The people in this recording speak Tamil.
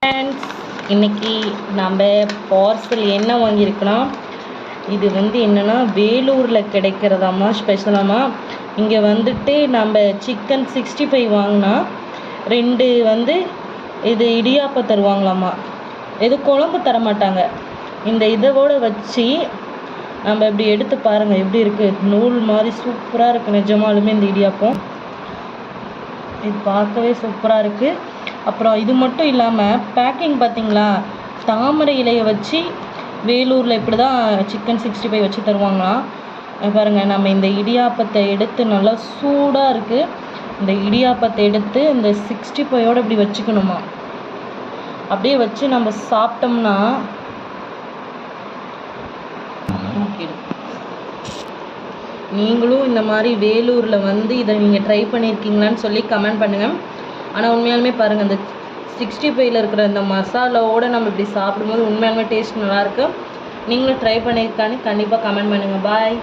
ஃப்ரெண்ட்ஸ், இன்றைக்கி நம்ம பார்சல் என்ன வாங்கியிருக்கோன்னா, இது என்னென்னா வேலூரில் கிடைக்கிறதாம்மா ஸ்பெஷலாமா. இங்கே நம்ம சிக்கன் 65 வாங்கினா 2 இது இடியாப்பம் தருவாங்களாம்மா. எது குழம்பு தர மாட்டாங்க. இந்த இதோட வச்சு நம்ம இப்படி எடுத்து பாருங்கள் எப்படி இருக்குது. நூல் மாதிரி சூப்பராக இருக்குது நிஜமாலுமே இந்த இடியாப்பம். இது பார்க்கவே சூப்பராக இருக்குது. அப்புறம் இது மட்டும் இல்லாமல் பேக்கிங் பார்த்திங்களா, தாமரை இலையை வச்சு வேலூரில் இப்படி தான் சிக்கன் 65 வச்சு தருவாங்களாம். பாருங்கள், நம்ம இந்த இடியாப்பத்தை எடுத்து நல்லா சூடாக இருக்குது. இந்த இடியாப்பத்தை எடுத்து இந்த 65யோடு இப்படி வச்சுக்கணுமா. அப்படியே வச்சு நம்ம சாப்பிட்டோம்னா நீங்களும் இந்த மாதிரி வேலூரில் இதை நீங்கள் ட்ரை பண்ணியிருக்கீங்களான்னு சொல்லி கமெண்ட் பண்ணுங்கள். ஆனால் உண்மையாலுமே பாருங்கள், இந்த 65ல் இருக்கிற இந்த மசாலாவோடு நம்ம இப்படி சாப்பிடும்போது உண்மையாலுமே டேஸ்ட் நல்லாயிருக்கு. நீங்களும் ட்ரை பண்ணியிருக்கான்னு கண்டிப்பாக கமெண்ட் பண்ணுங்கள். பாய்.